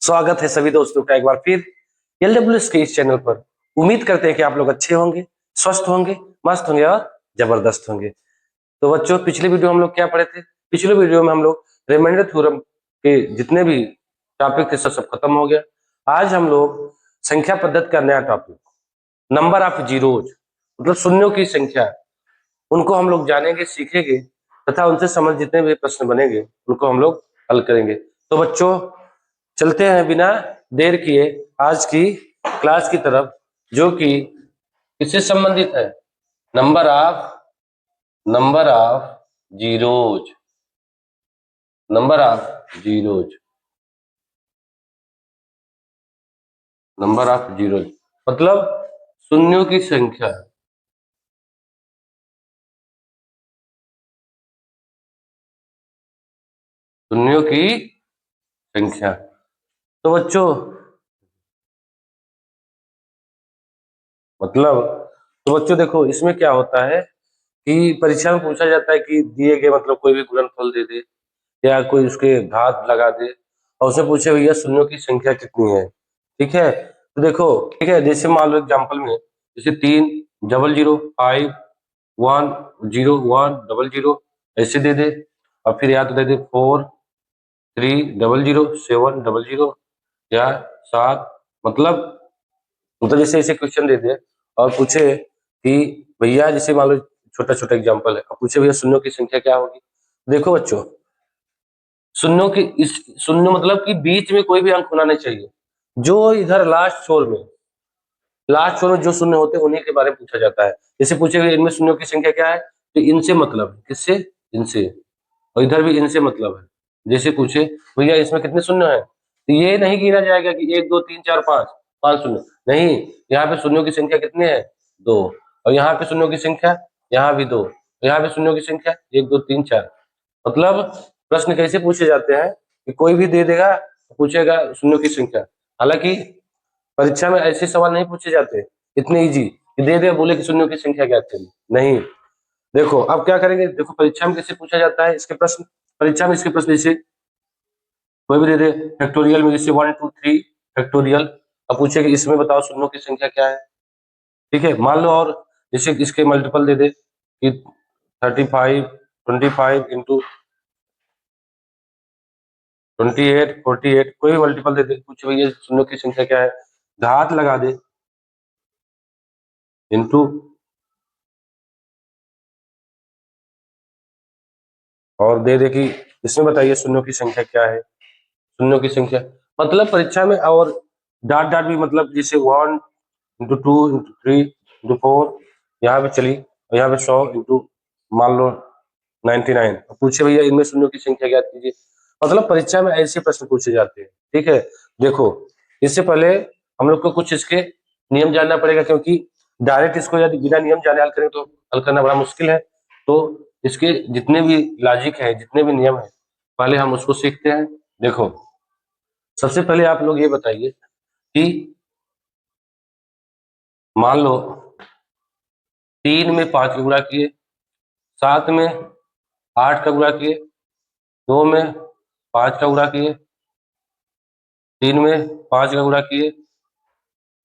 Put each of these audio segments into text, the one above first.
स्वागत है सभी दोस्तों का एक बार फिर LWS के इस चैनल पर। उम्मीद करते हैं कि आप लोग अच्छे होंगे, स्वस्थ होंगे, मस्त होंगे और जबरदस्त होंगे। तो बच्चों, पिछले वीडियो हम लोग क्या पढ़े थे? पिछले वीडियो में हम लोग रिमाइंडर थ्योरम के जितने भी टॉपिक थे सब खत्म हो गया। आज हम लोग संख्या पद्धति का नया टॉपिक, नंबर ऑफ जीरोज, मतलब शून्यों की संख्या, उनको हम लोग जानेंगे, सीखेंगे तथा उनसे संबंधित जितने भी प्रश्न बनेंगे उनको हम लोग हल करेंगे। तो बच्चों, चलते हैं बिना देर किए आज की क्लास की तरफ, जो कि किससे संबंधित है? Number of zeros, number of zeros, number of zeros मतलब शून्यों की संख्या। शून्यों की संख्या। तो बच्चों देखो, इसमें क्या होता है कि परीक्षा में पूछा जाता है कि दिए गए मतलब कोई भी गुणनफल दे दे या कोई उसके घात लगा दे और उससे पूछे भैया शून्यों की संख्या कितनी है। ठीक है, तो देखो, ठीक है, जैसे मान लो एग्जांपल में, जैसे 3 0 0 5 1 0 1 0 ऐसे दे दे, और फिर या तो दे दे 4 3 0 0 7 0 या 7, मतलब जैसे ऐसे क्वेश्चन दे दे और पूछे कि भैया, जैसे मान लो छोटा छोटा एग्जांपल है, और पूछे भैया शून्यों की संख्या क्या होगी। देखो बच्चों, शून्यों की इस शून्य मतलब कि बीच में कोई भी अंक होना नहीं चाहिए। जो इधर लास्ट छोर में जो शून्य होते हैं उन्हीं के बारे में पूछा जाता है। जैसे पूछेगा इनमें शून्यों की संख्या क्या है, तो इनसे मतलब है, किससे? इनसे। और इधर भी इनसे मतलब है। जैसे पूछे भैया इसमें कितने शून्य है, तो ये नहीं गिना जाएगा कि 1 2 3 4 5 5 शून्य नहीं। यहाँ पे शून्यों की संख्या कितनी है? 2। और यहाँ पे शून्यों की संख्या, यहाँ भी 2, यहाँ पे शून्यों की संख्या 1 2 3 4। मतलब प्रश्न कैसे पूछे जाते हैं कि कोई भी दे देगा, पूछेगा शून्यों की संख्या। हालांकि परीक्षा में ऐसे सवाल नहीं पूछे जाते इतने इजी कि दे दे बोले कि शून्यों की संख्या क्या है, नहीं। देखो अब क्या करेंगे, देखो परीक्षा में कैसे पूछा जाता है इसके प्रश्न। परीक्षा में इसके प्रश्न जैसे कोई भी दे दे फैक्टोरियल में, जैसे 1 2 3 फैक्टोरियल, अब पूछे कि इसमें बताओ शून्यों की संख्या क्या है। ठीक है, मान लो, और जैसे इसके मल्टीपल दे दे कि 35 25 इंटू 28 48, कोई भी मल्टीपल दे दे, पूछे भैया शून्यों की संख्या क्या है, घात लगा दे इंटू, और दे दे कि इसमें बताइए शून्यों की संख्या क्या है। शून्यों की संख्या मतलब परीक्षा में, और डाट डाट भी, मतलब जैसे 1 इंटू 2 इंटू 3 इंटू 4, यहाँ पे चली, और यहाँ पे 100 इंटू मान लो 99, पूछे भैया इनमें शून्यों की संख्या ज्ञात कीजिए। मतलब परीक्षा में ऐसे प्रश्न पूछे जाते हैं। ठीक है, देखो, इससे पहले हम लोग को कुछ इसके नियम जानना पड़ेगा, क्योंकि डायरेक्ट इसको यदि बिना नियम जाने हल करें तो हल करना बड़ा मुश्किल है। तो इसके जितने भी लॉजिक है, जितने भी नियम है, पहले हम उसको सीखते हैं। देखो, सबसे पहले आप लोग ये बताइए कि मान लो 3 में 5 का गुणा किए, 7 में 8 का गुणा किए, 2 में 5 का गुणा किए, 3 में 5 का गुणा किए,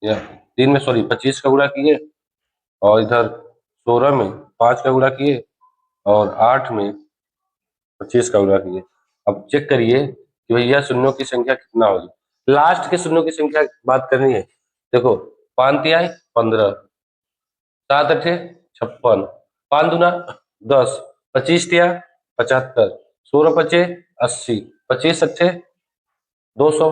या 3 में सॉरी 25 का गुणा किए, और इधर 16 में 5 का गुणा किए, और 8 में 25 का गुणा किए। अब चेक करिए कि भैया शून्यों की संख्या कितना होगी। लास्ट के शून्यों की संख्या बात करनी है। देखो, 5 तिहाई 15, 7 अठे 56, 5 दूना 10, 25 तिया 75, 16 पचे 80, 25 अठे 200।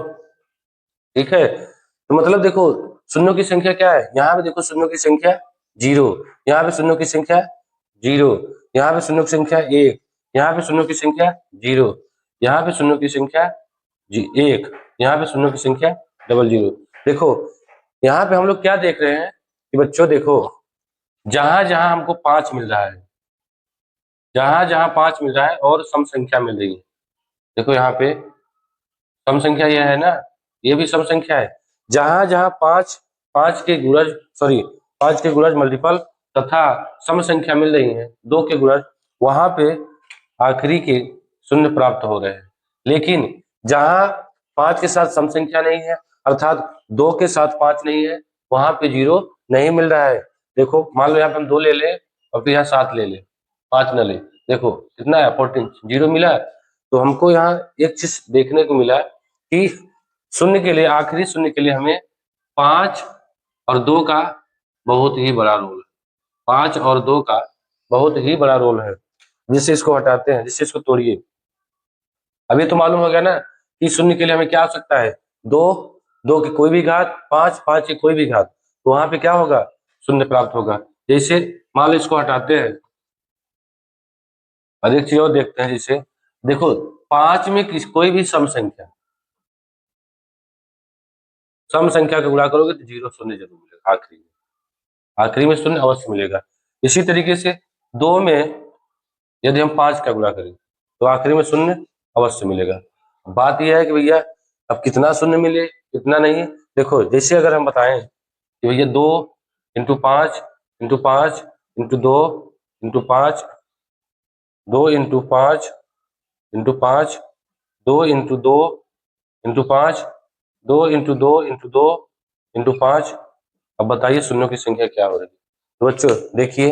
ठीक है, तो मतलब देखो शून्यों की संख्या क्या है, यहाँ पे देखो शून्यों की संख्या 0, यहाँ पे शून्यों की संख्या 0, यहाँ पे शून्यों की संख्या 1, यहाँ पे शून्यों की संख्या 0, यहाँ पे शून्यों की संख्या 1, यहाँ पे शून्यों की संख्या 00। देखो यहाँ पे हम लोग क्या देख रहे हैं कि बच्चों देखो, जहां जहां हमको 5 मिल रहा है, जहां जहां 5 मिल रहा है और सम संख्या मिल रही है। देखो यहाँ पे सम संख्या यह है ना, ये भी सम संख्या है। जहां जहां 5 5 के गुणज, सॉरी 5 के गुणज मल्टीपल तथा सम संख्या मिल रही है, 2 के गुणज, वहां पे आखिरी के शून्य प्राप्त हो रहे हैं। लेकिन जहां 5 के साथ सम संख्या नहीं है, अर्थात 2 के साथ 5 नहीं है, वहां पे 0 नहीं मिल रहा है। देखो मान लो यहाँ पे हम 2 ले लें और फिर यहाँ 7 ले लें, 5 न ले, देखो कितना है 14, 0 मिला। तो हमको यहाँ एक चीज देखने को मिला कि शून्य के लिए, आखिरी शून्य के लिए हमें 5 और 2 का बहुत ही बड़ा रोल है। 5 और 2 का बहुत ही बड़ा रोल है, जिससे इसको हटाते हैं, जिससे इसको तोड़िए। अभी तो मालूम हो गया ना कि शून्य के लिए हमें क्या आवश्यकता है, 2, 2 की कोई भी घात, 5, 5 की कोई भी घात, तो वहां पे क्या होगा, शून्य प्राप्त होगा। जैसे मान लो इसको हटाते हैं और एक चीज और देखते हैं, जैसे देखो 5 में कोई भी सम संख्या का गुणा करोगे तो 0 शून्य जरूर मिलेगा, आखिरी में शून्य अवश्य मिलेगा। इसी तरीके से 2 में यदि हम 5 का गुणा करें तो आखिरी में शून्य अवश्य मिलेगा। बात यह है कि भैया अब कितना शून्य मिले कितना नहीं। देखो जैसे अगर हम बताएं कि भैया 2 into 5 into 5 into 2 into 5, 2 into 5 into 5, 2 into 2 into 5, 2 into 2 into 2 into 5। अब बताइए शून्यों की संख्या क्या हो रही है। तो बच्चों देखिए,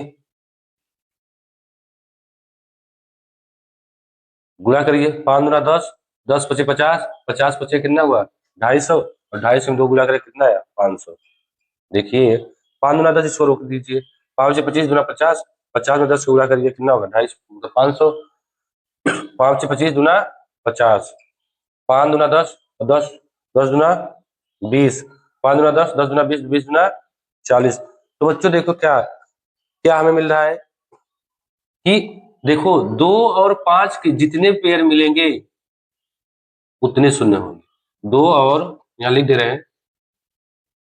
गुणा करिए, 5 गुना 10, 10 पचे 50, 50 पचे कितना हुआ 250, और 250 में 2 गुणा करें कितना आया 500। देखिए 5 गुना 10 इसको रोक दीजिए, 5 से 25 गुना 50, 50 में 10 गुणा करिए कितना होगा 250, मतलब 500। 5 से 25 गुना 50, 5 गुना 10, 10, 10 गुना 20, 5 गुना 10, 10 गुना 20, 20 गुना 40। तो बच्चों देखो क्या क्या हमें मिल रहा है कि देखो 2 और 5 के जितने पेयर मिलेंगे उतने शून्य होंगे। 2 और, यहां लिख दे रहे हैं,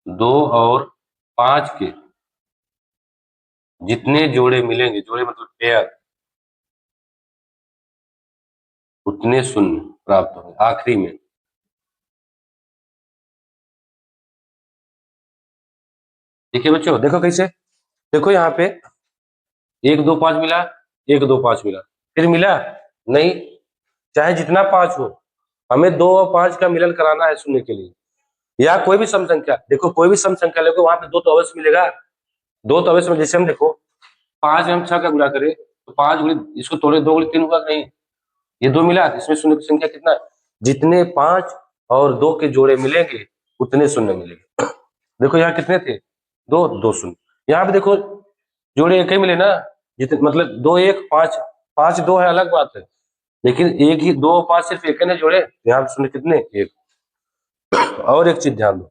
2 और 5 के जितने जोड़े मिलेंगे, जोड़े मतलब पेयर, उतने शून्य प्राप्त होंगे आखिरी में। देखिए बच्चों देखो कैसे, देखो यहाँ पे 1 2 5 मिला, 1 2 5 मिला, फिर मिला नहीं, चाहे जितना 5 हो, हमें 2 और 5 का मिलन कराना है शून्य के लिए, या कोई भी सम संख्या। देखो कोई भी सम संख्या लेके वहां पे 2 तो अवश्य मिलेगा, 2 तो अवश्य में। जैसे हम देखो 5 में हम 6 का गुणा करें तो 5 गुणे इसको तोड़े, 2 गुणे 3 हुआ कि नहीं, ये 2 मिला, इसमें शून्य की संख्या कितना है, जितने 5 और 2 के जोड़े मिलेंगे उतने शून्य मिलेंगे। देखो यहाँ कितने थे, 2, 2 शून्य। यहाँ पे देखो जोड़े एक ही मिले ना, जितने मतलब 2 1 5, 5 2 है अलग बात है, लेकिन एक ही 2 और 5 सिर्फ एक ने जोड़े, यहाँ पे शून्य कितने, एक। और एक चीज ध्यान दो,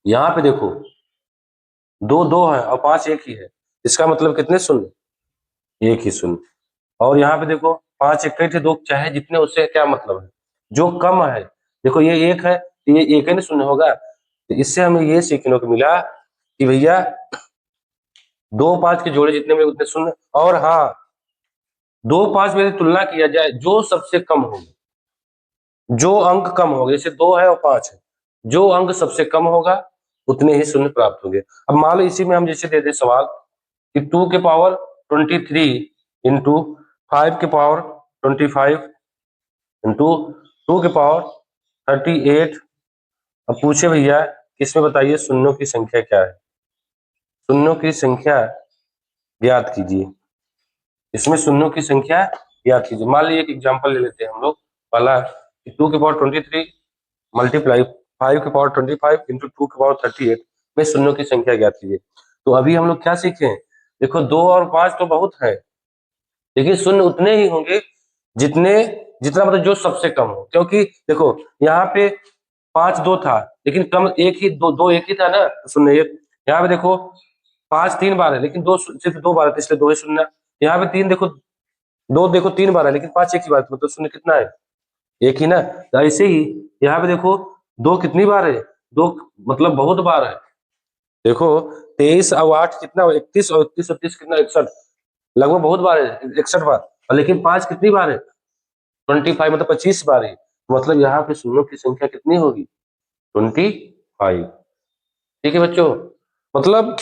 यहाँ पे देखो 2 2 है और 5 एक ही है, इसका मतलब कितने शून्य, एक ही शून्य। और यहाँ पे देखो 5 एक थे, 2 चाहे जितने, उससे क्या मतलब है, जो कम है, देखो ये एक है तो ये एक ही शून्य होगा। तो इससे हमें ये सीखने को मिला कि भैया 2 5 के जोड़े जितने में उतने शून्य। और हाँ, 2 5 में तुलना किया जाए, जो सबसे कम होगी, जो अंक कम होगा, जैसे 2 है और 5 है, जो अंक सबसे कम होगा उतने ही शून्य प्राप्त होंगे। अब मान लो इसी में हम जैसे दे दे सवाल कि 2 के पावर 23 इंटू 5 के पावर 25 इंटू 2 के पावर 38। अब पूछे भैया इसमें बताइए शून्यों की संख्या क्या है, शून्यों की संख्या ज्ञात कीजिए, इसमें शून्यों की संख्या ज्ञात कीजिए। मान लीजिए एक एग्जांपल ले लेते हैं हम लोग, पहला 2 के पावर 23 मल्टीप्लाई 5 के पावर 25 इंटू 2 के पावर 38 में शून्यों की संख्या ज्ञात कीजिए। तो अभी हम लोग क्या सीखे, देखो 2 और 5 तो बहुत है, लेकिन शून्य उतने ही होंगे जितने, जितना मतलब जो सबसे कम हो। क्योंकि देखो यहाँ पे 5 2 था, लेकिन कम एक ही, 2 2 एक ही था ना, तो शून्य एक। यहाँ पे देखो 5 3 बार है, लेकिन 2 सिर्फ 2 बार है, तो इसलिए 2 ही शून्य। यहाँ पे 3 देखो, 2 देखो 3 बार है, लेकिन 5 एक ही बार है, मतलब शून्य कितना है, एक ही ना। तो ऐसे ही यहाँ पे देखो 2 कितनी बार है, 2 मतलब बहुत बार है। देखो 23 और 8 कितना, 31, और 31 और 30 कितना 61, लगभग बहुत बार है, 61 बार। और लेकिन 5 कितनी बार है, 25, मतलब 25 बार है। मतलब यहाँ पे शून्यों की संख्या कितनी होगी, 25। ठीक है बच्चों, मतलब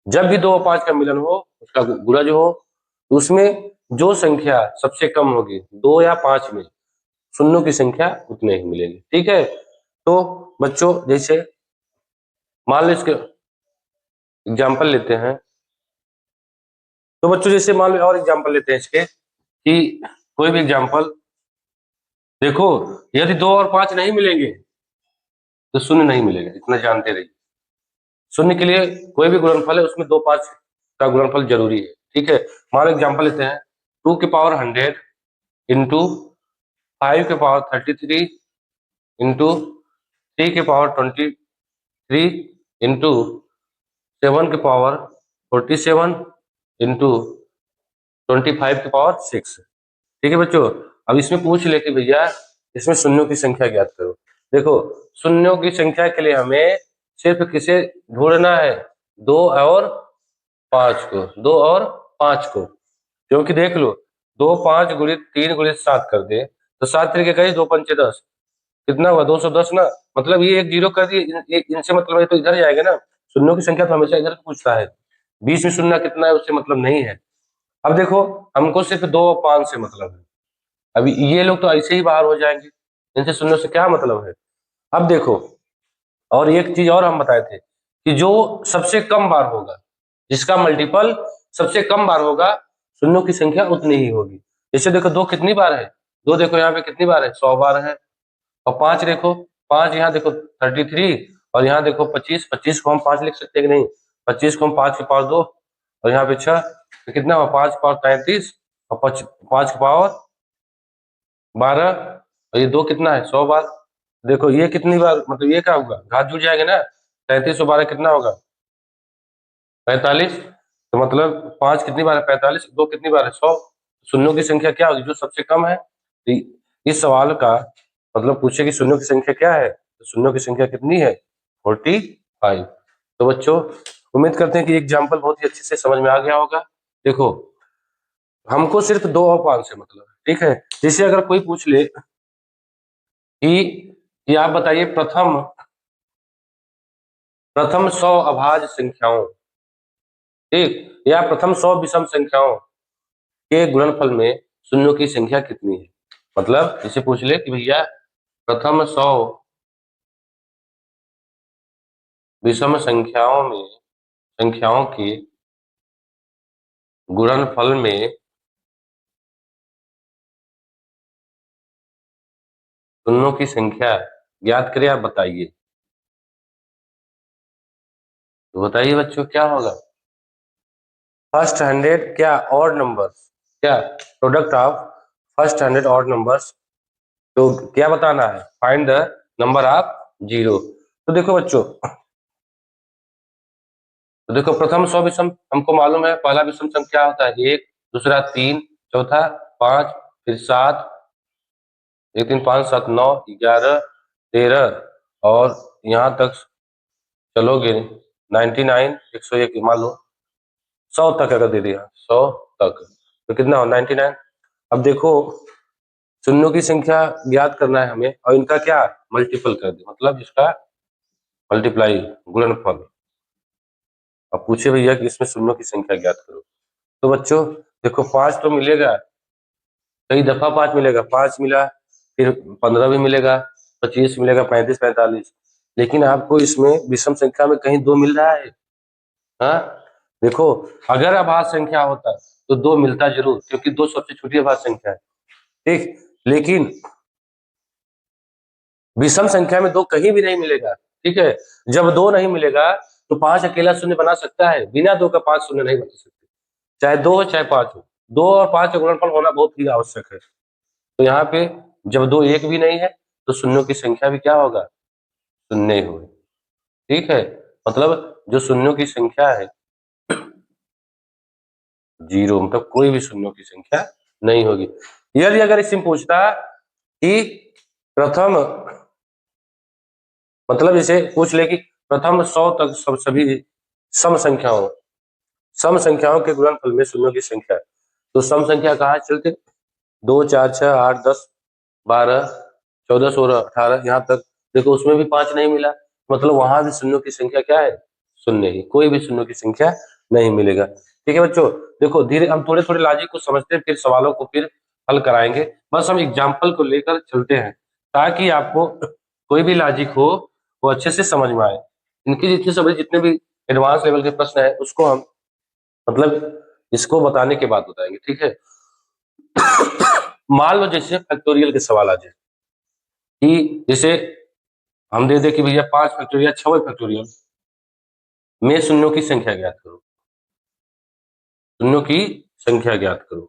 जब भी 2 और 5 का मिलन हो, उसका गुणा जो हो, तो उसमें जो संख्या सबसे कम होगी 2 या 5 में, शून्यों की संख्या उतने ही मिलेंगे। ठीक है, तो बच्चों जैसे मान लो इसके एग्जाम्पल लेते हैं, तो बच्चों जैसे मान लो और एग्जाम्पल लेते हैं इसके कि कोई भी एग्जाम्पल देखो, यदि 2 और 5 नहीं मिलेंगे तो शून्य नहीं मिलेगा, इतना जानते रहिए। शून्य के लिए कोई भी गुणनफल है उसमें 2 5 का गुणनफल जरूरी है। ठीक है, मान लो एग्जाम्पल लेते हैं 2 की पावर 100 इंटू 5 के पावर 33 इंटू 3 के पावर 23 इंटू 7 के पावर 47 इंटू 25 के पावर 6। ठीक है बच्चों, अब इसमें पूछ ले कि भैया इसमें शून्यों की संख्या ज्ञात करो। देखो, शून्यों की संख्या के लिए हमें सिर्फ किसे ढूंढना है, 2 और 5 को, 2 और 5 को। क्योंकि देख लो 2 5 गुणित 3 गुणित 7 कर दे तो 7 तरीके कहीं 2 पंचे 10, कितना हुआ 210 ना। मतलब ये एक जीरो कर दिए, इनसे मतलब है तो इधर जाएगा ना। शून्यों की संख्या तो हमेशा इधर पूछता है, बीच में शून्य कितना है उससे मतलब नहीं है। अब देखो हमको सिर्फ 2 और 5 से मतलब है, अभी ये लोग तो ऐसे ही बाहर हो जाएंगे, इनसे शून्य से क्या मतलब है। अब देखो, और एक चीज और हम बताए थे कि जो सबसे कम बार होगा, जिसका मल्टीपल सबसे कम बार होगा, शून्यों की संख्या उतनी ही होगी। जैसे देखो 2 कितनी बार है, 2 देखो यहाँ पे कितनी बार है, 100 बार है। और 5 देखो, 5 यहाँ देखो 33, और यहाँ देखो 25, 25 को हम 5 लिख सकते हैं कि नहीं, 25 को हम 5 की पावर 2 और यहाँ पे 6, तो कितना हुआ 5 की पावर 33 और 5 की पावर 12, और ये 2 कितना है 100 बार। देखो ये कितनी बार, मतलब ये क्या होगा, घात जुड़ जाएगा ना, 33 और 12 कितना होगा 45, तो मतलब 5 कितनी बार है 45, 2 कितनी बार है 100। शून्यों की संख्या क्या होगी, जो सबसे कम है। तो इस सवाल का मतलब पूछे कि शून्यों की संख्या क्या है, तो शून्यों की संख्या कितनी है 45। तो बच्चों उम्मीद करते हैं कि एग्जाम्पल बहुत ही अच्छे से समझ में आ गया होगा। देखो हमको सिर्फ 2 और 5 से मतलब है। ठीक है, जैसे अगर कोई पूछ ले कि आप बताइए प्रथम प्रथम 100 अभाज्य संख्याओं, ठीक, या प्रथम 100 विषम संख्याओं के गुणनफल में शून्यों की संख्या कितनी है। मतलब इसे पूछ ले कि भैया प्रथम 100 विषम संख्याओं के गुणनफल में शून्यों की संख्या ज्ञात करें, आप बताइए। तो बताइए बच्चों क्या होगा, फर्स्ट 100 क्या ऑड नंबर्स, क्या product of first 100 odd numbers, तो क्या बताना है, find the number of zero. तो देखो बच्चों, तो देखो प्रथम 100 विषम हमको मालूम है, पहला विषम संख्या क्या होता है 1, दूसरा 3, चौथा 5, फिर 7, 1 3 5 7 9 11 13, और यहाँ तक चलोगे 99 101, मान लो 100 तक अगर दे दिया 100 तक, तो कितना हो 99। अब देखो शून्यों की संख्या ज्ञात करना है हमें, और इनका क्या मल्टीपल कर दे, मतलब इसका मल्टीप्लाई गुणनफल। अब पूछे भैया कि इसमें शून्यों की संख्या ज्ञात करो। तो बच्चों देखो 5 तो मिलेगा, कई दफा 5 मिलेगा, 5 मिला, फिर 15 भी मिलेगा, 25 मिलेगा, 35 45, लेकिन आपको इसमें विषम संख्या में कहीं 2 मिल रहा है। हाँ देखो, अगर अभाज्य संख्या होता तो 2 मिलता जरूर, क्योंकि 2 सबसे छोटी अभाज्य संख्या है। ठीक, लेकिन विषम संख्या में 2 कहीं भी नहीं मिलेगा। ठीक है, जब 2 नहीं मिलेगा तो 5 अकेला शून्य बना सकता है, बिना 2 का 5 शून्य नहीं बना सकते, चाहे 2 हो चाहे 5 हो। 2 और 5 का गुणनफल होना बहुत ही आवश्यक है। तो यहाँ पे जब 2 एक भी नहीं है तो शून्यों की संख्या भी क्या होगा, शून्य ही होगी। ठीक है, मतलब जो शून्यों की संख्या है जीरो, मतलब कोई भी शून्यों की संख्या नहीं होगी। यदि अगर इससे पूछता कि प्रथम, मतलब इसे पूछ ले कि प्रथम 100 तक सभी सम संख्याओं के गुणनफल में शून्यों की संख्या, तो सम संख्या कहाँ चलते, 2 4 6 8 10 12 14 16 18, यहाँ तक देखो उसमें भी 5 नहीं मिला, मतलब वहां भी शून्यों की संख्या क्या है, शून्य ही, कोई भी शून्यों की संख्या नहीं मिलेगा। ठीक है बच्चों, देखो धीरे हम थोड़े थोड़े लॉजिक को समझते हैं, फिर सवालों को फिर हल कराएंगे, बस हम एग्जाम्पल को लेकर चलते हैं ताकि आपको कोई भी लॉजिक हो वो अच्छे से समझ में आए। इनके जितने भी एडवांस लेवल के प्रश्न है उसको हम मतलब इसको बताने के बाद बताएंगे, ठीक है। मान लो जैसे फैक्टोरियल के सवाल आ जाए कि जैसे हम दे दे कि भैया 5 फैक्टोरियल 6 फैक्टोरियल में शून्यों की संख्या ज्ञात करो, शून्यों की संख्या ज्ञात करो,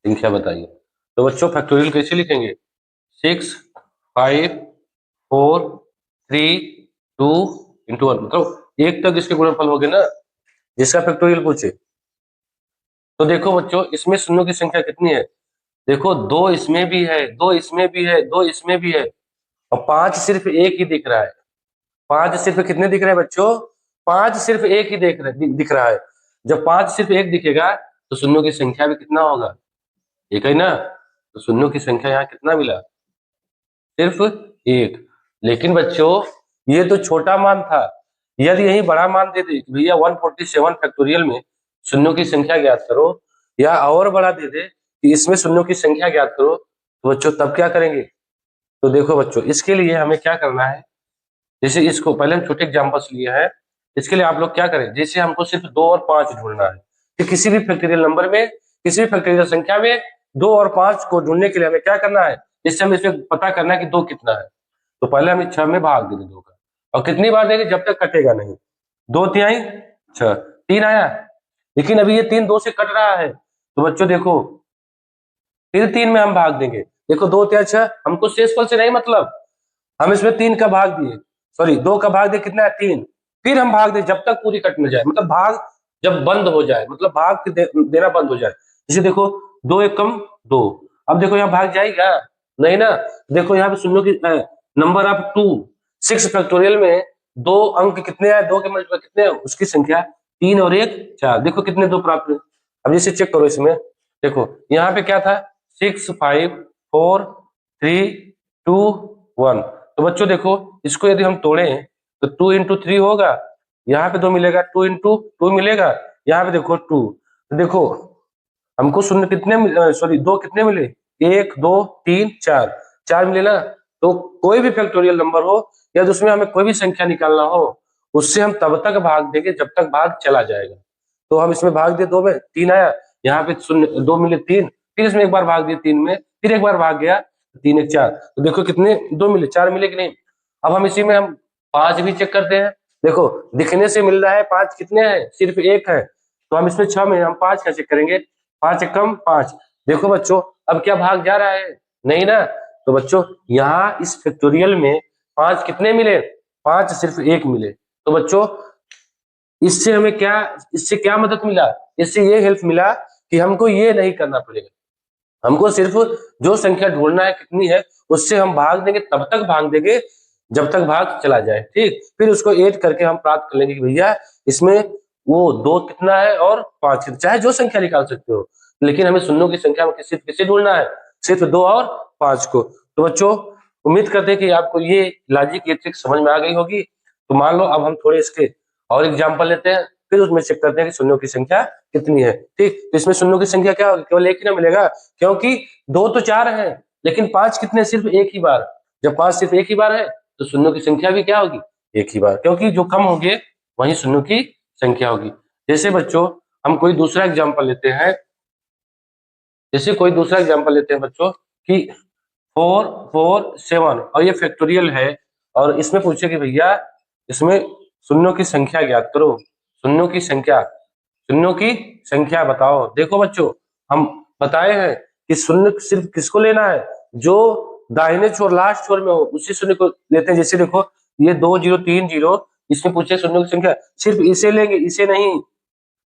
संख्या बताइए। तो बच्चों फैक्टोरियल कैसे लिखेंगे? 6 5 4 3 2 इंटू 1, मतलब एक तक इसके गुणनफल हो गए ना, जिसका फैक्टोरियल पूछे। तो देखो बच्चों इसमें शून्यों की संख्या कितनी है, देखो 2 इसमें भी है, 2 इसमें भी है, 2 इसमें भी है, और 5 सिर्फ एक ही दिख रहा है। 5 सिर्फ कितने दिख रहे हैं बच्चों? 5 सिर्फ एक ही दिख रहा है। जब 5 सिर्फ एक दिखेगा तो शून्यों की संख्या भी कितना होगा? एक है ना। तो शून्यों की संख्या यहाँ कितना मिला? सिर्फ एक। लेकिन बच्चों ये तो छोटा मान था, यदि यही बड़ा मान दे दे भैया 147 फैक्टोरियल में शून्यों की संख्या ज्ञात करो, या और बड़ा दे दे कि इसमें शून्यों की संख्या ज्ञात करो, तो बच्चों तब क्या करेंगे? तो देखो बच्चों इसके लिए हमें क्या करना है, जैसे इसको पहले हम छोटे एग्जाम्पल्स लिए हैं, इसके लिए आप लोग क्या करें, जैसे हमको सिर्फ 2 और 5 ढूंढना है, तो किसी भी फैक्टोरियल नंबर में, किसी भी फैक्टोरियल संख्या में 2 और 5 को ढूंढने के लिए हमें क्या करना है, इससे हमें इसमें पता करना है कि 2 कितना है। तो पहले हमें 6 में भाग देंगे 2 का, और कितनी बार देंगे? जब तक कटेगा नहीं। 2 तिहाई 6, 3 आया, लेकिन अभी ये 3 2 से कट रहा है, तो बच्चों देखो फिर 3 में हम भाग देंगे। देखो 2 तिहाई 6, हमको शेषफल से नहीं मतलब, हम इसमें 3 का भाग दिए, सॉरी 2 का भाग दिए, कितना है? 3। फिर हम भाग दें जब तक पूरी कट न जाए, मतलब भाग जब बंद हो जाए, मतलब भाग देना बंद हो जाए। जैसे देखो 2 एक कम 2, अब देखो यहाँ भाग जाएगा नहीं ना। देखो यहाँ पे शून्यों की नंबर ऑफ 2, 6 फैक्टोरियल में 2 अंक कितने हैं? 2 के मल्टीपल कितने हैं? उसकी संख्या 3 और 1 4, देखो कितने 2 प्राप्त हुए। अब जैसे चेक करो इसमें, देखो यहाँ पे क्या था? 6 5 4 3 2 1। तो बच्चों देखो इसको यदि हम तोड़ें तो 2 इंटू 3 होगा, यहाँ पे 2 मिलेगा, 2 इंटू 2 मिलेगा, यहाँ पे देखो 2। तो देखो हमको शून्य कितने सॉरी 2 कितने मिले? 1 2 3 4, 4 मिले ना। तो कोई भी फैक्टोरियल नंबर हो या तो उसमें हमें कोई भी संख्या निकालना हो, उससे हम तब तक भाग देंगे जब तक भाग चला जाएगा। तो हम इसमें भाग दिए 2 में, 3 आया, यहाँ पे शून्य 2 मिले 3, फिर इसमें एक बार भाग दिए 3 में, फिर एक बार भाग गया 3 1 4। तो देखो कितने 2 मिले, 4 मिले कि नहीं। अब हम इसी में हम 5 भी चेक करते हैं, देखो दिखने से मिल रहा है 5 कितने हैं? सिर्फ एक है। तो हम इसमें 6 में हम 5 का चेक करेंगे, 5 एकम 5। देखो बच्चों अब क्या भाग जा रहा है? नहीं ना। तो बच्चों यहाँ इस फैक्टोरियल में 5 कितने मिले? 5 सिर्फ एक मिले। तो बच्चों इससे हमें क्या, इससे क्या मदद मिला? इससे ये हेल्प मिला कि हमको ये नहीं करना पड़ेगा, हमको सिर्फ जो संख्या ढूंढना है कितनी है, उससे हम भाग देंगे, तब तक भाग देंगे जब तक भाग चला जाए, ठीक। फिर उसको ऐड करके हम प्राप्त कर लेंगे कि भैया इसमें वो 2 कितना है और 5 कितना, चाहे जो संख्या निकाल सकते हो, लेकिन हमें शून्यों की संख्या में सिर्फ किसे ढूंढना है? सिर्फ 2 और 5 को। तो बच्चों उम्मीद करते हैं कि आपको ये लॉजिक, ये ट्रिक समझ में आ गई होगी। तो मान लो अब हम थोड़े इसके और एग्जाम्पल लेते हैं, फिर उसमें चेक करते हैं कि शून्यों की संख्या कितनी है, ठीक। तो इसमें शून्यों की संख्या क्या होगी? केवल एक ही ना मिलेगा, क्योंकि 2 तो 4 है, लेकिन 5 कितने? सिर्फ एक ही बार। जब 5 सिर्फ एक ही बार है तो शून्यों की संख्या भी क्या होगी? एक ही बार, क्योंकि जो कम होंगे वही शून्यों की संख्या होगी। जैसे बच्चों हम कोई दूसरा एग्जाम्पल लेते हैं, जैसे कोई दूसरा एग्जाम्पल लेते हैं बच्चों कि 4 4 7, और ये फैक्टोरियल है, और इसमें पूछे कि भैया इसमें शून्यों की संख्या ज्ञात करो, शून्यों की संख्या, शून्यों की संख्या बताओ। देखो बच्चों हम बताए हैं कि शून्य सिर्फ किसको लेना है? जो दाहिने छोर लास्ट छोर में हो उसी शून्य को लेते हैं। जैसे देखो ये 2 0 3 0, इसमें पूछे शून्यों की संख्या, सिर्फ इसे लेंगे, इसे नहीं,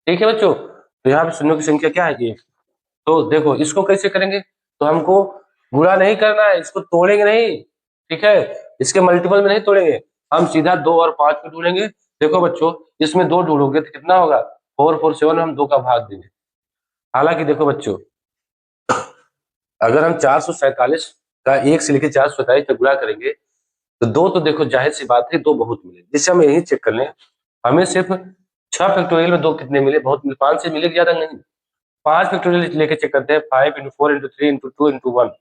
ठीक है बच्चों। तो यहाँ पे शून्यों की संख्या क्या है? 1। तो देखो इसको कैसे करेंगे? तो हमको गुणा नहीं करना है, इसको तोड़ेंगे नहीं, ठीक है, इसके मल्टीपल में नहीं तोड़ेंगे, हम सीधा 2 और 5 को ढूंढेंगे। देखो बच्चों इसमें 2 ढूंढोगे तो कितना होगा? 4 4 7 में हम 2 का भाग देंगे। हालांकि देखो बच्चों अगर हम 447 का 1 से लेकर 447 तक गुणा करेंगे तो 2 तो देखो जाहिर सी बात है 2 बहुत मिले, जिससे हम यही चेक कर लें, हमें सिर्फ 6 फैक्टोरियल में 2 कितने मिले? बहुत मिले, 5 से मिले, ज्यादा नहीं। 5 फैक्टोरियल लेके चेक करते हैं, 5 इंटू 4 इंटू 3 इंटू 2 इंटू 1।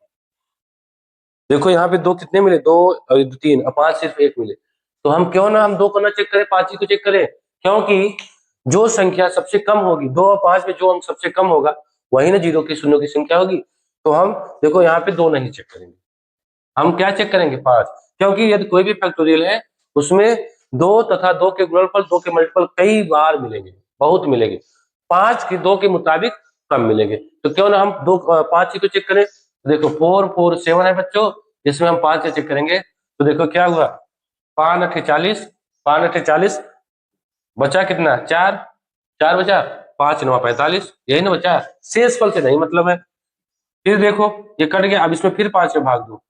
देखो यहाँ पे 2 कितने मिले, 2 और 3 और 5 सिर्फ 1 मिले। तो हम क्यों ना हम 2 को ना चेक करें, 5 ही को चेक करें, क्योंकि जो संख्या सबसे कम होगी 2 और 5 में जो अंक सबसे कम होगा वही ना जीरो की शून्यों की संख्या होगी। तो हम देखो यहाँ पे 2 नहीं चेक करेंगे, हम क्या चेक करेंगे, 5, क्योंकि यदि कोई भी फैक्टोरियल है उसमें 2 तथा 2 के गुणनफल 2 के मल्टीपल कई बार मिलेंगे, बहुत मिलेंगे, 5 के 2 के मुताबिक कम मिलेंगे। तो क्यों ना हम 5 ही को चेक करें। देखो 4 4 7 है बच्चों, इसमें हम 5 से चेक करेंगे तो देखो क्या हुआ, 5 8 40, 5 8 40, बचा कितना, 4, 4 बचा, 5 9 45, यही ना बचा, शेष फल से नहीं मतलब है। फिर देखो ये कट गया, अब इसमें फिर 5 में भाग दो,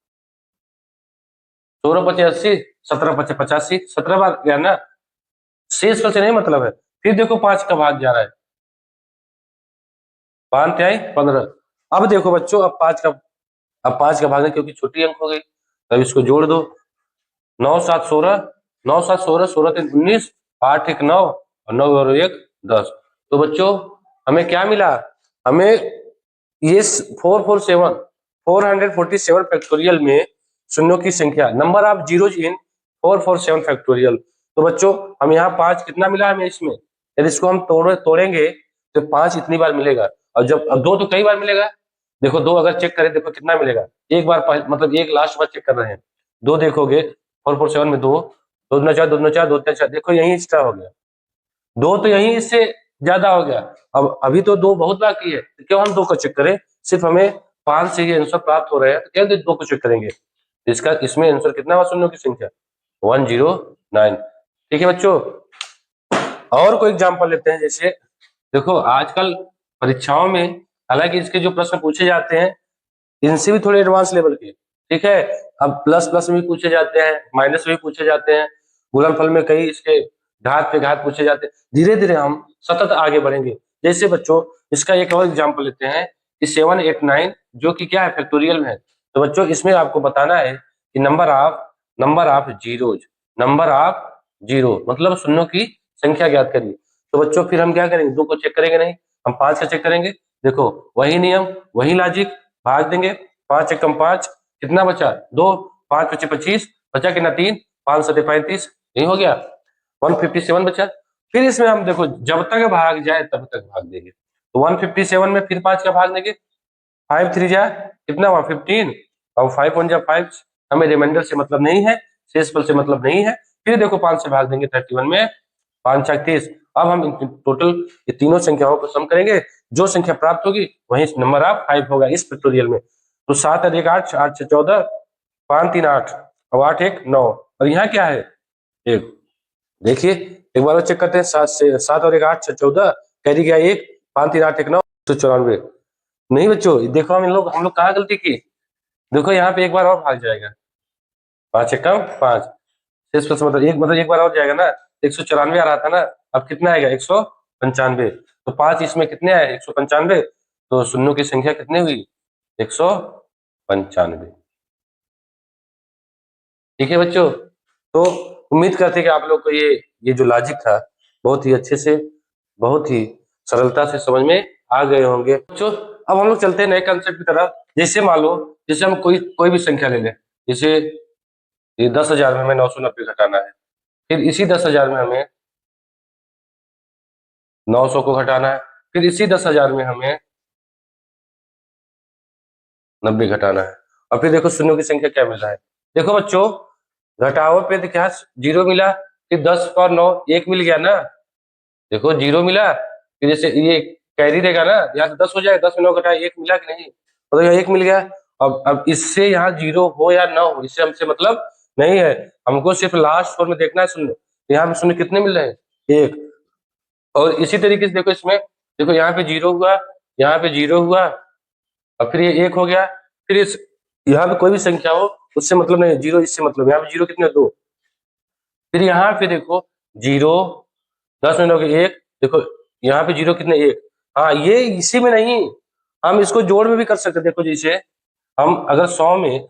16 पचे 80, 17 पचे 85, 17 बार गया ना, शेष फल से नहीं मतलब है। फिर देखो 5 का भाग जा रहा है, 5 त्याई 15। अब देखो बच्चों, अब 5 का भागना क्योंकि छोटी अंक हो गई, तब इसको जोड़ दो, 9 7 16, 9 7 16, 16 3 19, 8 1 9 और 9 और 1 10। तो बच्चों हमें क्या मिला, हमें ये 447 फैक्टोरियल में शून्यों की संख्या, number of zeros in 447 factorial. तो बच्चों हम यहाँ 5 कितना मिला हमें इसमें, यदि इसको हम तोड़ेंगे तो 5 इतनी बार मिलेगा, और जब अब 2 तो कई बार मिलेगा। देखो 2 अगर चेक करें देखो कितना मिलेगा, एक बार मतलब एक लास्ट बार चेक कर रहे हैं, 2 देखोगे 447 में 2, 2 दूना 4, 2 दूना 4, 2 तीन 4, देखो यही एक्स्ट्रा हो गया, 2 तो यही इससे ज्यादा हो गया। अब अभी तो 2 बहुत बाकी है, तो क्यों हम 2 को चेक करें, सिर्फ हमें 5 से ये आंसर प्राप्त हो रहे हैं, तो क्या 2 को चेक करेंगे, इसका इसमें आंसर कितना हुआ शून्यों की संख्या, 109। ठीक है बच्चों, और कोई एग्जांपल लेते हैं, जैसे देखो आजकल परीक्षाओं में हालांकि इसके जो प्रश्न पूछे जाते हैं इनसे भी थोड़े एडवांस लेवल के, ठीक है, अब प्लस प्लस में भी पूछे जाते हैं, माइनस में भी पूछे जाते हैं, गुणनफल में कई इसके घात पे घात पूछे जाते हैं। धीरे धीरे हम सतत आगे बढ़ेंगे। जैसे बच्चों इसका एक और एग्जांपल लेते हैं कि 789 जो कि क्या है, फैक्टोरियल में है। तो बच्चों इसमें आपको बताना है कि number of zeros, number of zero मतलब शून्यों की संख्या ज्ञात करिए। तो बच्चों फिर हम क्या करेंगे, 2 को चेक करेंगे नहीं, हम 5 का चेक करेंगे। देखो वही नियम वही लॉजिक, भाग देंगे, 5 एकम 5, कितना बचा 2, 5 पचे 25, बचा कितना 3, 5 सते 35, यही हो गया 157 बचा। फिर इसमें हम देखो जब तक भाग जाए तब तक भाग देंगे, तो 157 में फिर 5 का भाग देंगे, 5 3 जा कितना हुआ 15, और 5 1 जा 5, हमें रिमाइंडर से मतलब नहीं है, शेषफल से मतलब नहीं है। फिर देखो 5 से भाग देंगे 31 में, 5 4 30। अब हम टोटल ये तीनों संख्याओं को सम करेंगे, जो संख्या प्राप्त होगी वही नंबर ऑफ 5 होगा इस फैक्टोरियल में। तो 7 और 1 8, 8 6 14, 5 3 8 और 8 1 9, और यहाँ क्या है 1। देखिए एक बार और चेक करते हैं, 7 और 1 8 6 14, कैरी गया 1, 5 3 8 1 9, 194। नहीं बच्चों देखो हम लोग कहाँ गलती की, देखो यहाँ पे एक बार और भाग जाएगा, 5 एकम 5, शेष प्लस मतलब एक बार और जाएगा ना, 194 आ रहा था ना, अब कितना आएगा 195। तो 5 इसमें कितने आए 195, तो शून्यों की संख्या कितनी हुई 195। ठीक है बच्चों, तो उम्मीद करते हैं कि आप लोग को ये जो लॉजिक था बहुत ही अच्छे से, बहुत ही सरलता से समझ में आ गए होंगे बच्चों। अब हम लोग चलते हैं नए कंसेप्ट की तरफ। जैसे मान लो जैसे हम कोई भी संख्या ले लें, जैसे ये 10,000 में हमें 990 घटाना है, फिर इसी 10,000 में हमें 900 को घटाना है, फिर इसी 10,000 में हमें 90 घटाना है, और फिर देखो शून्यों की संख्या क्या मिल रहा है। देखो बच्चों घटाओ पे तो क्या जीरो मिला, फिर 10 और 9 1 मिल गया ना, देखो जीरो मिला, फिर जैसे ये कैरी देगा ना, यहाँ से 10 हो जाएगा, 10 में 9 घटाए 1 मिला कि नहीं, तो यहाँ 1 मिल गया। अब इससे यहाँ जीरो हो या ना हो इससे हमसे मतलब नहीं है, हमको सिर्फ लास्ट फोर में देखना है शून्य। यहाँ पे शून्य कितने मिल रहे हैं 1, और इसी तरीके से देखो इसमें, देखो यहाँ पे जीरो हुआ, यहाँ पे जीरो हुआ, और फिर ये 1 हो गया, फिर इस यहाँ पे कोई भी संख्या हो उससे मतलब नहीं, जीरो इससे मतलब, यहाँ पे जीरो कितने 2, फिर यहाँ पे देखो जीरो 10 में 9 के 1, देखो यहाँ पे जीरो कितने 1, हाँ ये इसी में नहीं, हम इसको जोड़ में भी कर सकते। देखो जैसे हम अगर 100 में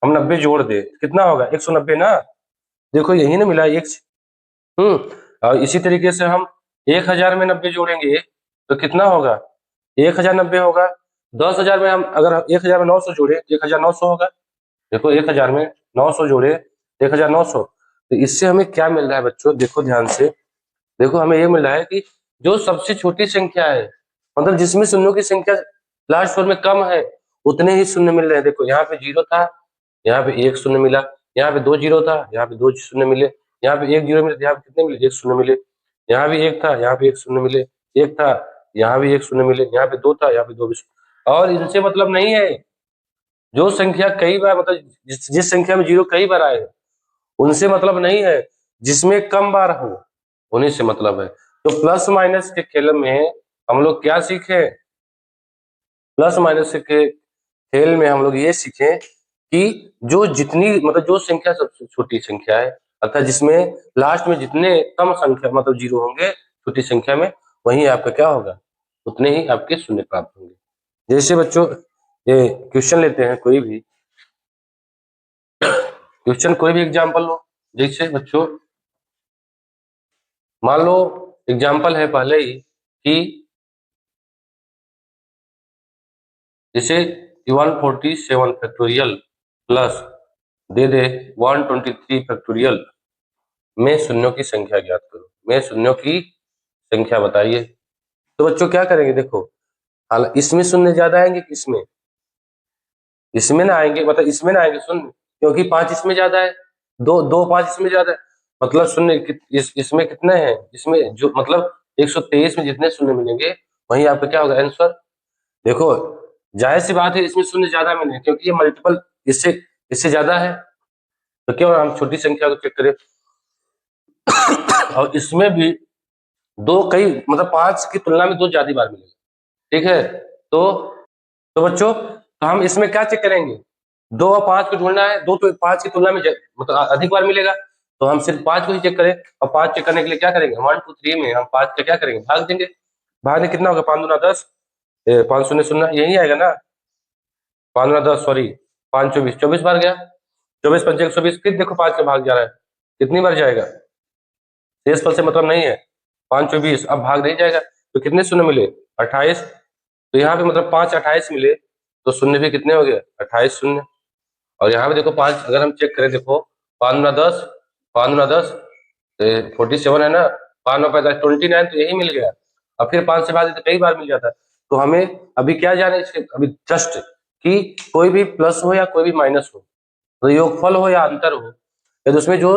हम 90 जोड़ दे कितना होगा 190 ना, देखो यही ना मिला एक। और इसी तरीके से हम 1000 में 90 जोड़ेंगे तो कितना होगा 1090 होगा। 10,000 में हम अगर 1000 में 900 जोड़े 1900 होगा। देखो 1000 में 900 जोड़े 1900, तो इससे हमें क्या मिल रहा है बच्चों, देखो ध्यान से। देखो हमें ये मिल रहा है कि जो सबसे छोटी संख्या है, मतलब जिसमें शून्यों की संख्या लास्ट फोर में कम है, उतने ही शून्य मिल रहे हैं। देखो यहाँ पे 0 था, यहाँ पे 1 शून्य मिला, यहाँ पे 2 0 था, यहाँ पे 2 शून्य मिले, यहाँ पे 1 0 मिले, यहाँ पे कितने मिले, 1 शून्य मिले, यहाँ भी 1 था, यहाँ पे 1 शून्य मिले, 1 था, यहाँ भी 1 शून्य मिले, यहाँ पे 2 था, यहाँ पे 2 भी। और इनसे मतलब नहीं है, जो संख्या कई बार मतलब जिस संख्या में 0 कई बार आए उनसे मतलब नहीं है, जिसमें कम बार हो उन्हीं से मतलब है। तो प्लस माइनस के खेल में हम लोग क्या सीखे, प्लस माइनस के खेल में हम लोग ये सीखे कि जो जितनी मतलब जो संख्या सबसे छोटी संख्या है, अर्थात जिसमें लास्ट में जितने कम संख्या मतलब 0 होंगे छोटी संख्या में, वही आपका क्या होगा, उतने ही आपके शून्य प्राप्त होंगे। जैसे बच्चों ये क्वेश्चन लेते हैं, कोई भी क्वेश्चन, कोई भी एग्जाम्पल लो। जैसे बच्चों मान लो एग्जाम्पल है पहले ही कि जैसे 147 फैक्टोरियल प्लस दे दे 123 फैक्टोरियल में शून्यों की संख्या ज्ञात करो, में शून्यों की संख्या बताइए। तो बच्चों क्या करेंगे, देखो हालांकि इसमें शून्य ज्यादा आएंगे कि इसमें, इसमें ना आएंगे, मतलब इसमें ना आएंगे शून्य, क्योंकि 5 इसमें ज्यादा है, 5 इसमें ज्यादा है, मतलब शून्य इसमें कितने हैं, इसमें जो मतलब 123 में जितने शून्य मिलेंगे वही आपका क्या होगा आंसर। देखो जाहिर सी बात है इसमें शून्य ज्यादा मिले, क्योंकि ये मल्टीपल इससे इससे ज्यादा है, तो क्यों हम छोटी संख्या को चेक करें। और इसमें भी दो कई मतलब 5 की तुलना में 2 ज्यादा बार मिलेगा, ठीक है। तो बच्चों तो हम इसमें क्या चेक करेंगे, 2 और 5 को ढूंढना है, 2 तो 5 की तुलना में मतलब अधिक बार मिलेगा, तो हम सिर्फ 5 को ही चेक करें। और 5 चेक करने के लिए क्या करेंगे, 1 2 3 में हम 5 का क्या करेंगे, भाग देंगे। भाग में कितना होगा, 5 दूना 10, 5 शून्य शून्य, यही आएगा ना, 5 दूना 10, सॉरी 5 24, 24 बार गया, 24 पंचे 120, फिर देखो 5 का भाग जा रहा है, कितनी बार जाएगा, शेष फल से मतलब नहीं है, 5 24, अब भाग नहीं जाएगा, तो कितने शून्य मिले, 28। तो यहाँ पे मतलब 5 28 मिले, तो शून्य भी कितने हो गए, 28 शून्य। और यहाँ पे देखो 5 अगर हम चेक करें, देखो 5 गुना 10, 5 गुना 10 47 है ना, 5 9 पैंतालीस 29, तो यही मिल गया। अब फिर 5 से भाग देते कई बार मिल जाता है। तो हमें अभी क्या जाने इसके, अभी जस्ट कि कोई भी प्लस हो या कोई भी माइनस हो, तो योगफल हो या अंतर हो, या तो उसमें जो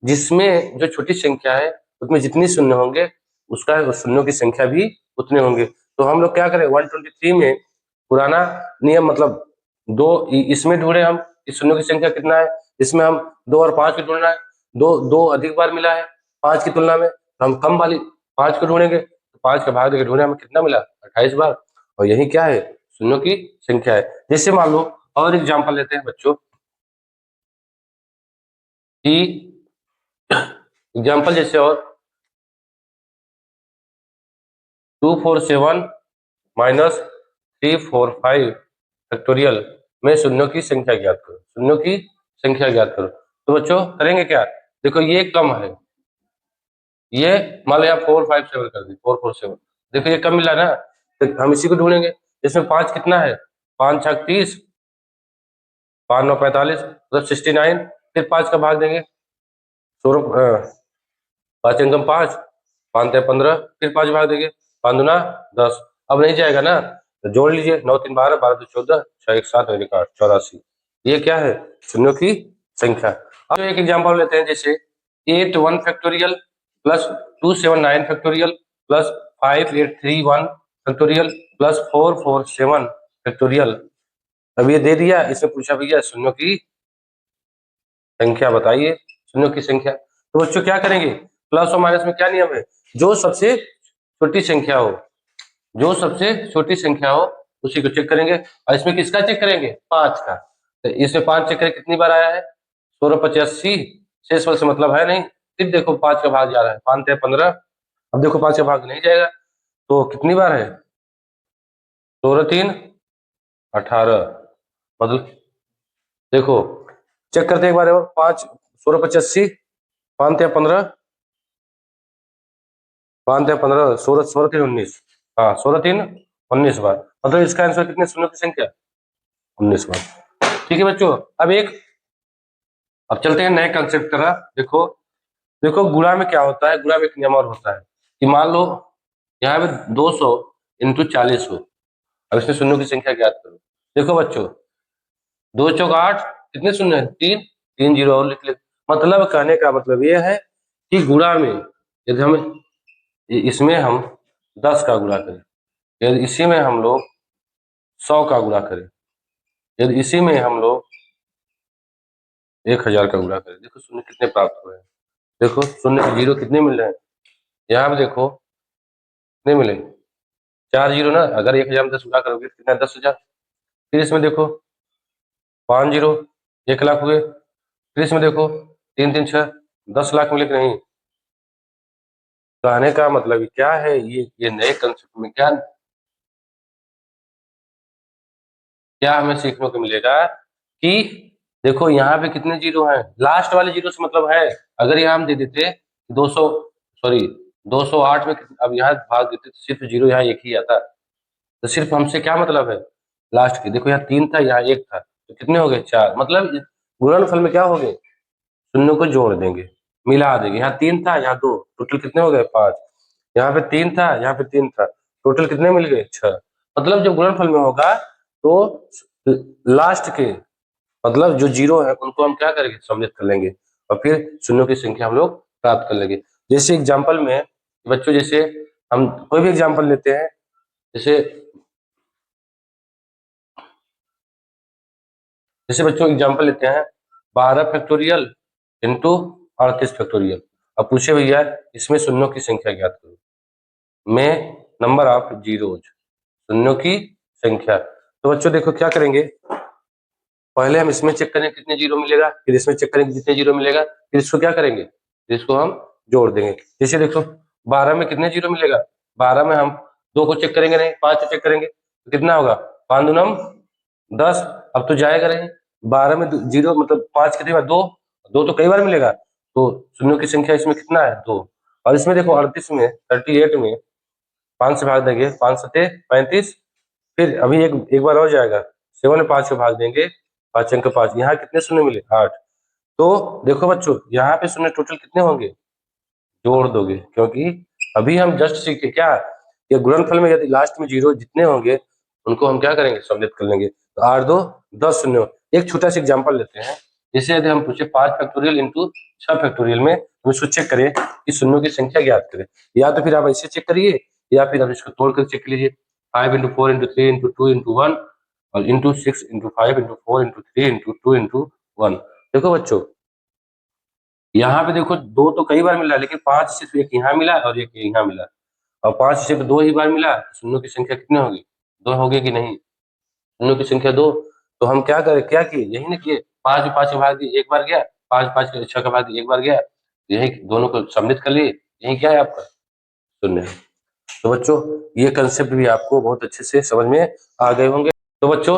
जिसमें जो छोटी संख्या है उसमें जितनी शून्य होंगे उसका शून्यों की संख्या भी उतने होंगे। तो हम लोग क्या करें, 123 में पुराना नियम मतलब दो इसमें ढूंढे हम, इस शून्यों की संख्या कितना है, इसमें हम 2 और 5 को ढूंढना है, दो अधिक बार मिला है 5 की तुलना में, तो हम कम वाली 5 को ढूंढेंगे, तो 5 का भाग देकर ढूंढे, हमें कितना मिला, 28 बार। और यही क्या है, शून्यों की संख्या है। जैसे मान लो और एग्जाम्पल लेते हैं बच्चों कि एग्जाम्पल जैसे और 247 माइनस 345 फैक्टोरियल में शून्यों की संख्या ज्ञात करो, शून्यों की संख्या ज्ञात करो। तो बच्चों करेंगे क्या, देखो ये कम है, ये मान लो यहाँ 457 कर दी, 447, देखो ये कम मिला ना, तो हम इसी को ढूंढेंगे। इसमें 5 कितना है, 5 6 30, 5 9 45 मतलब 69, फिर 5 का भाग देंगे, 5 अंकम 5, 5 ते 15, फिर 5 भाग देंगे, 5 दूना 10, अब नहीं जाएगा ना, तो जोड़ लीजिए, 9 3 12, 12 2 14, 6 1 7 और 1 8, 84। ये क्या है, शून्यों की संख्या। अब एक एग्जाम्पल लेते हैं, जैसे 8 1 factorial plus 279 factorial plus 5831 factorial plus 447 factorial. अब ये दे दिया, इसमें पूछा भैया शून्यों की संख्या बताइए, शून्यों की संख्या। तो बच्चों क्या करेंगे, प्लस और माइनस में क्या नियम है, जो सबसे छोटी संख्या हो, जो सबसे छोटी संख्या हो उसी को चेक करेंगे। और इसमें किसका चेक करेंगे, 5 का, तो इसमें 5 चेक करें कितनी बार आया है, 1685, शेष फल से मतलब है नहीं, फिर देखो 5 का भाग जा रहा है, 5 × 15, अब देखो 5 का भाग नहीं जाएगा, तो कितनी बार है, 16 3 18, मतलब देखो चेक करते हैं एक बार और, 5 1685, 5 × 15, 5 × 15 16 16 3 19, हाँ 16 3 19 बार, मतलब इसका आंसर कितने शून्यों की संख्या? 19 बार। ठीक है बच्चों, अब चलते हैं नए कंसेप्ट की तरफ। देखो देखो गुणा में क्या होता है, गुणा में एक नियम और होता है कि मान लो यहाँ पे 200 इंटू 40 हो, अब इसमें शून्यों की संख्या ज्ञात करो। देखो बच्चों, 2 चौक 8, कितने शून्य है? 3, 3 जीरो और लिख ले। मतलब कहने का मतलब ये है कि गुणा में यदि हम इसमें हम 10 का गुणा करें, यदि इसी में हम लोग 100 का गुणा करें, यदि इसी में हम लोग 1000 का गुणा करें, देखो शून्य कितने प्राप्त हुए हैं। देखो शून्य जीरो कितने मिल रहे हैं यहाँ पे, देखो कितने मिले? 4 जीरो ना, अगर 1000 में 10 गुणा करोगे तो कितना? 10,000। फिर इसमें देखो 5 जीरो, 1 लाख हुए। फिर इसमें देखो 3 3 6, 10 लाख मिले कि नहीं? कहने का मतलब क्या है, ये नए कंसेप्ट में क्या क्या हमें सीखने को मिलेगा कि देखो यहाँ पे कितने जीरो हैं, लास्ट वाले जीरो से मतलब है। अगर यहाँ हम दे देते 200, सॉरी 208 में अब यहाँ भाग देते तो सिर्फ जीरो यहाँ एक ही आता, तो सिर्फ हमसे क्या मतलब है लास्ट के। देखो यहाँ 3 था, यहाँ 1 था, तो कितने हो गए? 4। मतलब गुणनफल में क्या हो गए? शून्यों को जोड़ देंगे, मिला देंगे। यहाँ 3 था, यहाँ 2, टोटल कितने हो गए? 5। यहाँ पे 3 था, यहाँ पे 3 था, टोटल कितने मिल गए? 6। मतलब जब गुणनफल में होगा तो लास्ट के मतलब जो जीरो है उनको हम क्या करेंगे? सम्मिलित कर लेंगे और फिर शून्यों की संख्या हम लोग प्राप्त कर लेंगे। जैसे एग्जाम्पल में बच्चों, जैसे हम कोई भी एग्जाम्पल लेते हैं, जैसे जैसे बच्चों एग्जाम्पल लेते हैं 12 फैक्टोरियल इंटू 38 फैक्टोरियल। अब पूछे भैया इसमें शून्यों की संख्या ज्ञात करो, में नंबर ऑफ जीरोज, शून्यों की संख्या। तो बच्चों देखो क्या करेंगे, पहले हम इसमें चेक करेंगे कितने जीरो मिलेगा, फिर इसमें चेक करेंगे कितने जीरो मिलेगा, फिर इसको क्या करेंगे? फिर इसको हम जोड़ देंगे। जैसे देखो 12 में कितने जीरो मिलेगा? 12 में हम 2 को चेक करेंगे नहीं, 5 को चेक करेंगे तो कितना होगा? 5 दूनम 10। अब तो जाएगा नहीं, 12 में जीरो मतलब 5 कितनी बार? 2, 2 तो कई बार मिलेगा, तो शून्यों की संख्या इसमें कितना है? 2। और इसमें देखो 38 में 38 में 5 से भाग देंगे, 5 सते 35। फिर अभी एक एक बार और जाएगा, 7 में 5 को भाग देंगे, 5 अंक 5। यहाँ कितने शून्य मिले? 8। तो देखो बच्चों यहाँ पे शून्य टोटल कितने होंगे? जोड़ दोगे, क्योंकि अभी हम जस्ट सीखे क्या, ये गुणनफल में यदि लास्ट में जीरो जितने होंगे उनको हम क्या करेंगे? सम्मिलित कर लेंगे। तो 8 2 10 शून्य। एक छोटा सा एग्जाम्पल लेते हैं, जैसे यदि हम पूछे 5 फैक्टोरियल इंटू 6 फैक्टोरियल में हम इसको चेक करें कि शून्यों की संख्या ज्ञात करें, या तो फिर आप ऐसे चेक करिए या फिर आप इसको तोड़ कर चेक कीजिए। 5 इंटू 4 इंटू 3 इंटू 2 इंटू 1 और into 6 into 5 into 4 into 3 into 2 into 1। देखो बच्चों यहाँ पे देखो 2 तो कई बार मिला, लेकिन 5 सिर्फ एक यहाँ मिला और एक यहाँ मिला, और 5 सिर्फ 2 ही बार मिला। शून्यों की संख्या कितनी होगी? 2 होगी कि नहीं? शून्यों की संख्या 2। तो हम क्या करें, क्या किए? यही ना किए, 5 5 का भाग दिए एक बार गया, 5 5 का 6 का भाग दिए एक बार गया, यही दोनों को सम्मिलित कर लिए, यही क्या है आपका? शून्य। तो बच्चों ये कंसेप्ट भी आपको बहुत अच्छे से समझ में आ गए होंगे। तो बच्चों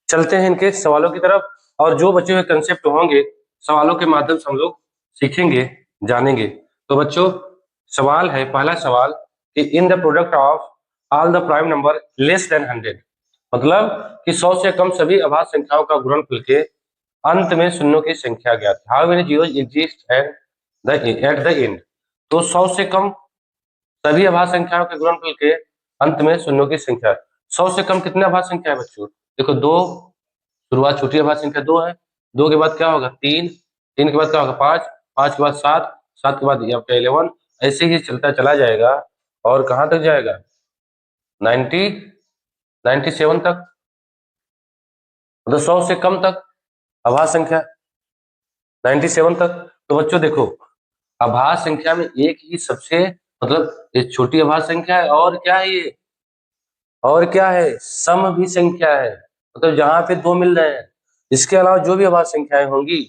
चलते हैं इनके सवालों की तरफ, और जो बचे हुए कंसेप्ट होंगे सवालों के माध्यम से हम लोग सीखेंगे, जानेंगे। तो बच्चों सवाल है, पहला सवाल कि in the product of all the prime number less than 100, मतलब कि 100 से कम सभी अभाज्य संख्याओं का गुणनफल के अंत में शून्यों की संख्या ज्ञात। How many zeros exist at the end. तो 100 से कम सभी अभाज्य संख्याओं के गुणनफल के अंत में शून्यों की संख्या। 100 से कम कितने अभाज्य संख्या है बच्चों? देखो 2, शुरुआत छोटी अभाज्य संख्या 2 है, 2 के बाद क्या होगा? 3, 3 के बाद क्या होगा? 5, 5 के बाद 7, 7 के बाद ये आपका 11, ऐसे ही चलता चला जाएगा और कहाँ तक जाएगा? 90 97 तक, मतलब 100 से कम तक अभाज्य संख्या 97 तक। तो बच्चों देखो अभाज्य संख्या में एक ही सबसे मतलब ये छोटी अभाज्य संख्या है, और क्या है ये? और क्या है? सम भी संख्या है, मतलब जहां पे 2 मिल रहे हैं, इसके अलावा जो भी अभाज्य संख्याएं होंगी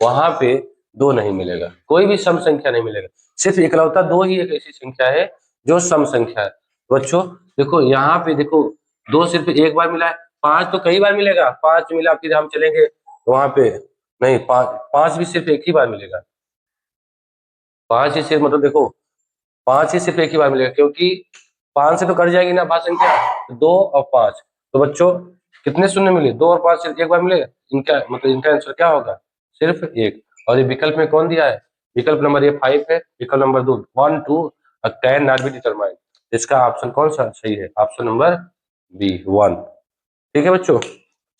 वहां पे 2 नहीं मिलेगा, कोई भी सम संख्या नहीं मिलेगा। सिर्फ इकलौता 2 ही एक ऐसी संख्या है जो सम संख्या है। बच्चों देखो यहाँ पे देखो 2 सिर्फ एक बार मिला है, 5 तो कई बार मिलेगा, 5 मिला फिर हम चलेंगे वहां पे, नहीं 5 भी सिर्फ एक ही बार मिलेगा। 5 ही सिर्फ मतलब देखो 5 ही सिर्फ एक ही बार मिलेगा, क्योंकि 5 से तो कट जाएगी ना भाज्य संख्या, 2 और 5। तो बच्चों कितने शून्य मिले? 2 और 5 सिर्फ एक बार मिले। इनका मतलब इनका आंसर क्या होगा? सिर्फ 1। और ये विकल्प में कौन दिया है? विकल्प नंबर ए 5 है, विकल्प number 2 1 2 can not be determined. इसका ऑप्शन कौन सा सही है? Option number B 1। ठीक है बच्चों,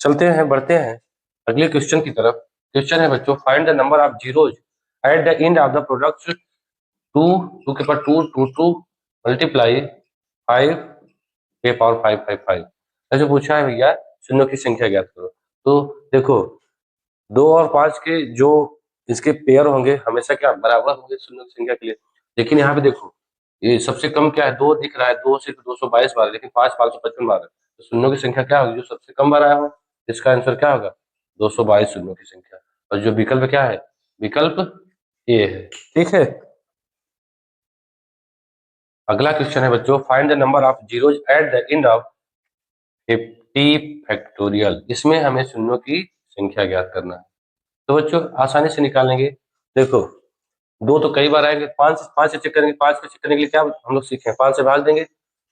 चलते हैं, बढ़ते हैं अगले क्वेश्चन की तरफ। क्वेश्चन है बच्चों, find the number of zeros at the end of the product 2 2 के पावर 2 2 2 मल्टीप्लाई 5 के पावर 5 5 5। ऐसे पूछा है भैया शून्यों की संख्या ज्ञात करो। तो देखो 2 और 5 के जो इसके पेयर होंगे हमेशा क्या बराबर होंगे शून्यों की संख्या के लिए। लेकिन यहाँ पे देखो ये सबसे कम क्या है? 2 दिख रहा है, 2 सिर्फ 222 बार है, लेकिन 5 555 बार है। तो शून्यों की संख्या क्या होगी? जो सबसे कम बार आया हो इसका आंसर क्या होगा? 222 शून्यों की संख्या। और जो विकल्प क्या है? विकल्प ए है। ठीक है, अगला क्वेश्चन है बच्चों, find the number of zeros at the end of 50 factorial. इसमें हमें शून्यों की संख्या ज्ञात करना है। तो बच्चों आसानी से निकाल लेंगे। देखो 2 तो कई बार आएंगे, 5 5 से चेक करेंगे। 5 को चेक करने के लिए क्या हम लोग सीखे? 5 से भाग देंगे,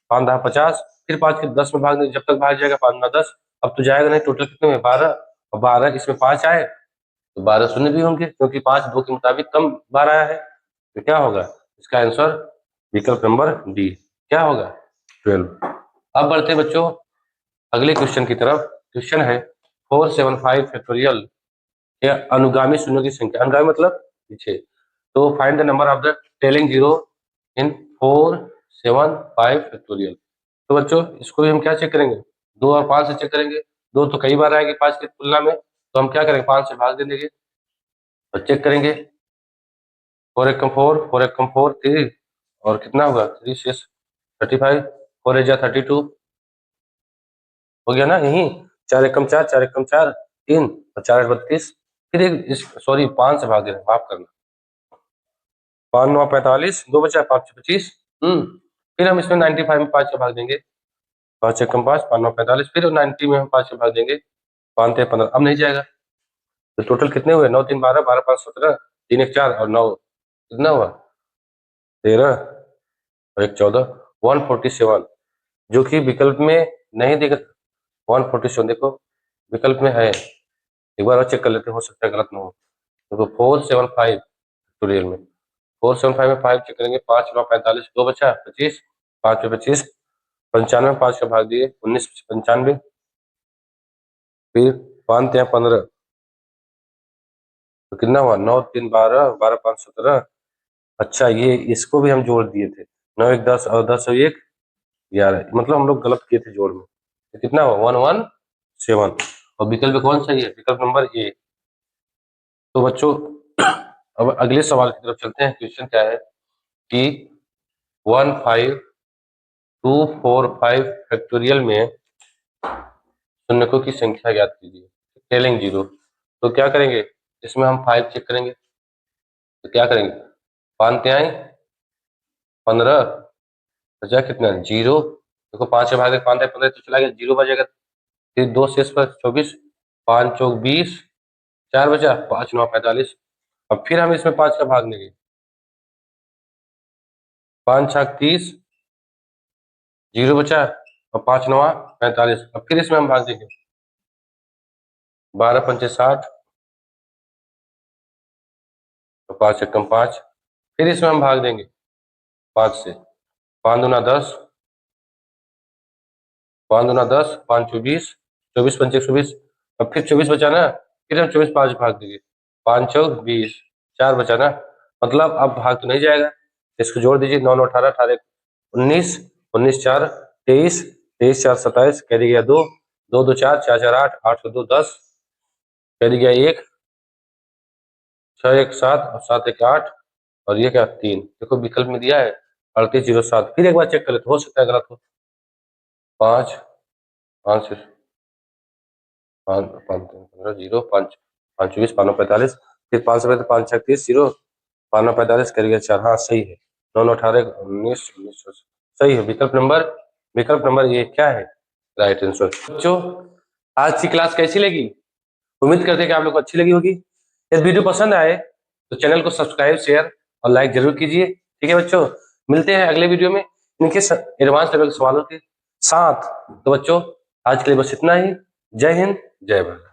5 10 50, फिर 5 के 10 में भाग देंगे, जब तक भाग जाएगा 5 9 10। अब तो जाएगा नहीं, टोटल कितने में? 12। और 12 इसमें 5 आए तो 12 शून्य भी होंगे, क्योंकि 5 2 के मुताबिक कम बार आया है। तो क्या होगा इसका आंसर? विकल्प नंबर डी। क्या होगा? 12। अब बढ़ते हैं बच्चों अगले क्वेश्चन की तरफ। क्वेश्चन है 475 फैक्टोरियल या अनुगामी शून्यों की संख्या। अनुगामी मतलब पीछे। तो find the number of the telling zero in 475 factorial. तो बच्चों इसको भी हम क्या चेक करेंगे? 2 और 5 से चेक करेंगे। 2 तो कई बार आएगी 5 की तुलना में, तो हम क्या करेंगे? 5 से भाग दे देंगे और चेक करेंगे। 4 एकम 4, 4 एकम 4 3, और कितना होगा? 3 6 35, 4 जा 32 हो गया ना यही। 4 एकम 4, 4 एकम 4 3, और 4 8 32। फिर एक सॉरी 5 से भाग दे रहे हैं, माफ करना। 5 9 45, 2 बचा 5 25। फिर हम इसमें 95 में 5 का भाग देंगे। 5 एकम 5, 5 9 45, फिर 90 में हम 5 का भाग देंगे। 5 3 15, अब नहीं जाएगा। तो टोटल कितने हुए? 9 3 12, 12 5 17, 3 1 4 और 9 कितना हुआ? 13 और 1 14, 147। जो कि विकल्प में नहीं दिख। 147 देखो विकल्प में है, एक बार और चेक कर लेते हैं, हो सकता है गलत ना हो। देखो 475 फैक्टोरियल में 475 में 5 चेक करेंगे। 5 9 45, 2 बचा 25, 5 पे 25, 95 5 का भाग दिए 19 95, फिर 5 3 15, तो कितना हुआ? 9 3 12, 12 5 17। अच्छा ये इसको भी हम जोड़ दिए थे, 9 1 10 और 10 और 1 11, मतलब हम लोग गलत किए थे जोड़ में। तो कितना हुआ? 117। और विकल्प कौन सही है? विकल्प नंबर ए। तो बच्चों अब अगले सवाल की तरफ चलते हैं। क्वेश्चन क्या है कि 15245 फैक्टोरियल में शून्यकों की संख्या ज्ञात कीजिए, टेलिंग जीरो। तो क्या करेंगे? इसमें हम 5 चेक करेंगे। तो क्या करेंगे? 5 तिहाई 15, बचा कितना? 0। देखो 5 से भागे 5 15 तो चला गया, 0 बचेगा। फिर 2 शेष पर 24, 5 चौक 20, 4 बचा 5 9 45। अब फिर हम इसमें 5 का भाग लेंगे। 5 छक 30, 0 बचा और 5 9 45। अब फिर इसमें हम भाग देंगे। 12 पंचे 60 और 5 एकम 5। फिर इसमें हम भाग देंगे 5 से। 5 दूना 10, 5 दूना 10, 5 24, 24 पंचे 120। अब फिर 24 बचा ना, फिर हम 24 5 भाग देंगे। 5 चौक 20, 4 बचा ना, मतलब अब भाग तो नहीं जाएगा। इसको जोड़ दीजिए। 9 9 18, 18 19, 19 4 23, 23 4 27, कैरी गया 2, 2 2 4, 4 4 8, 8 2 10, कैरी गया 1, 6 1 7 और 7 1 8, और ये क्या 3। देखो विकल्प में दिया है 3807। फिर एक बार चेक कर लेते, हो सकता है गलत हो। 5 5 5 5 15 0, 5 5 24, 5 9 45, फिर 5 से 5 6 30 0, 5 9 45, कर गया 4। हाँ सही है। 9 9 18 19 19 सही है। विकल्प नंबर ये क्या है? Right answer. बच्चों आज की क्लास कैसी लगी? उम्मीद करते हैं कि आप लोग को अच्छी लगी होगी। यदि वीडियो पसंद आए तो चैनल को सब्सक्राइब शेयर और लाइक जरूर कीजिए। ठीक है बच्चों, मिलते हैं अगले वीडियो में। इनके एडवांस लेवल के सवालों के साथ। तो बच्चों आज के लिए बस इतना ही। जय हिंद, जय भारत।